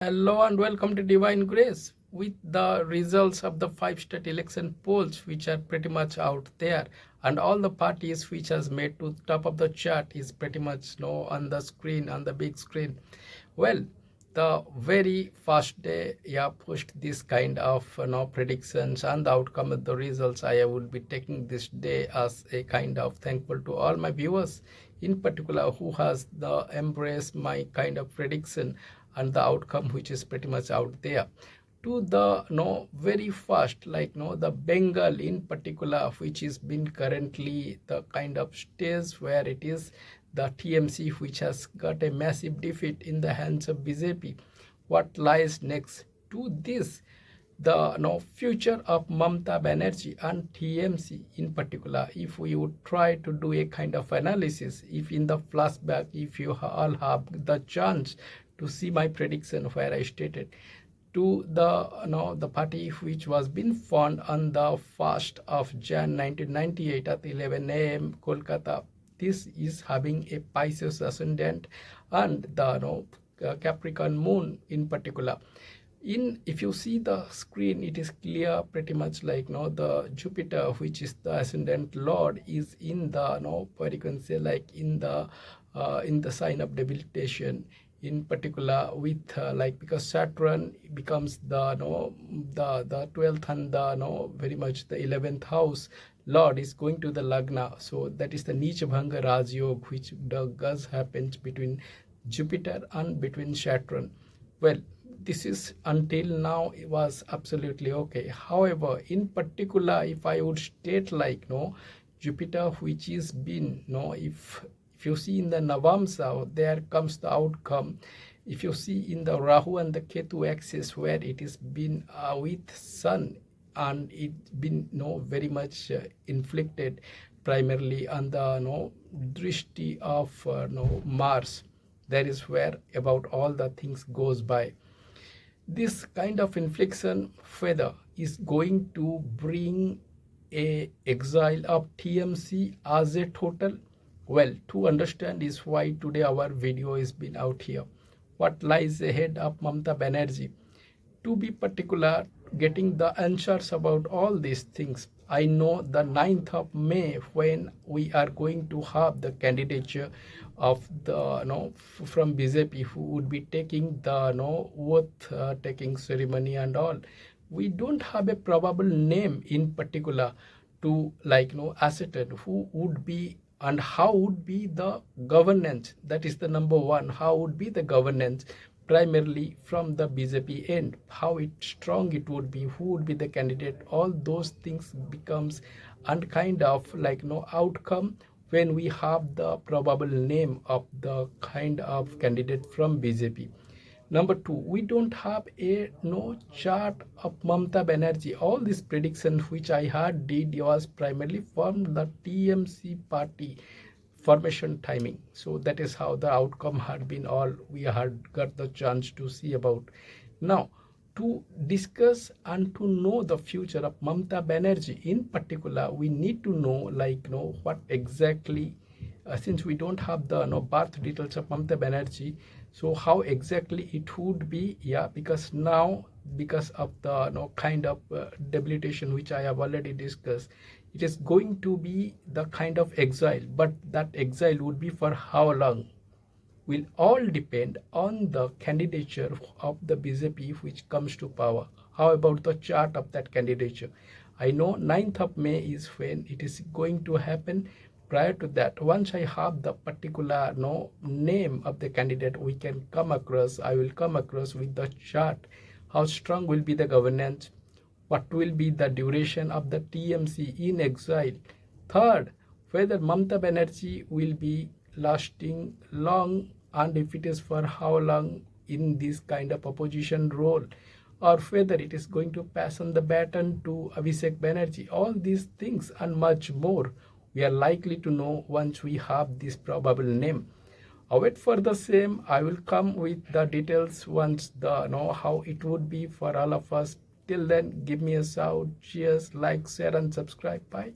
Hello and welcome to Divine Grace. With the results of the five state election polls, which are pretty much out there, and all the parties which has made to top of the chart is pretty much on the screen, on the big screen. Well, the very first day, post this kind of predictions and the outcome of the results. I would be taking this day as a kind of thankful to all my viewers, in particular who has the embrace my kind of prediction and the outcome which is pretty much out there. To the very first, like the Bengal in particular, which is been currently the kind of stage where it is the TMC which has got a massive defeat in the hands of BJP. What lies next to this? The future of Mamata Banerjee and TMC in particular. If we would try to do a kind of analysis, if in the flashback, if you all have the chance to see my prediction where I stated to the party which was being formed on the 1st of Jan 1998 at 11 a.m. Kolkata. This is having a Pisces ascendant and the Capricorn moon in particular. If you see the screen, it is clear pretty much like the Jupiter, which is the ascendant lord, is in the what you can say, like in the sign of debilitation, in particular with because Saturn becomes the the 12th and the very much the 11th house lord is going to the Lagna. So that is the Nicha Bhanga Raj Yoga, which does happens between Jupiter and between Saturn. Well, this is until now it was absolutely okay. However, in particular, if I would state like Jupiter, which is been if you see in the Navamsa, there comes the outcome. If you see in the Rahu and the Ketu axis, where it is been with Sun, and it been very much inflicted primarily on the drishti of Mars. That is where about all the things goes by. This kind of infliction feather is going to bring a exile of TMC as a total. Well, to understand is why today our video is been out here. What lies ahead of Mamata Banerjee? To be particular, getting the answers about all these things. I know the 9th of May when we are going to have the candidature of the from BJP who would be taking the oath taking ceremony and all. We don't have a probable name in particular to ascertain who would be and how would be the governance. That is the number one. How would be the governance primarily from the BJP end, how strong it would be, who would be the candidate. All those things becomes and kind of outcome when we have the probable name of the kind of candidate from BJP. Number two, we don't have a chart of Mamata Banerjee. All these predictions which I had did was primarily from the TMC party formation timing. So that is how the outcome had been all we had got the chance to see about. Now, to discuss and to know the future of Mamata Banerjee in particular, we need to know what exactly since we don't have the birth details of Mamata Banerjee, so how exactly it would be, because now because of the kind of debilitation which I have already discussed, it is going to be the kind of exile, but that exile would be for how long will all depend on the candidature of the BJP which comes to power. How about the chart of that candidature? I know 9th of May is when it is going to happen. Prior to that, once I have the particular name of the candidate, we can come across, I will come across with the chart, how strong will be the governance, what will be the duration of the TMC in exile. Third, whether Mamata Banerjee will be lasting long, and if it is for how long in this kind of opposition role, or whether it is going to pass on the baton to Abhishek Banerjee. All these things and much more we are likely to know once we have this probable name. Await for the same. I will come with the details once the know how it would be for all of us. Till then, give me a shout. Cheers, like, share, and subscribe. Bye.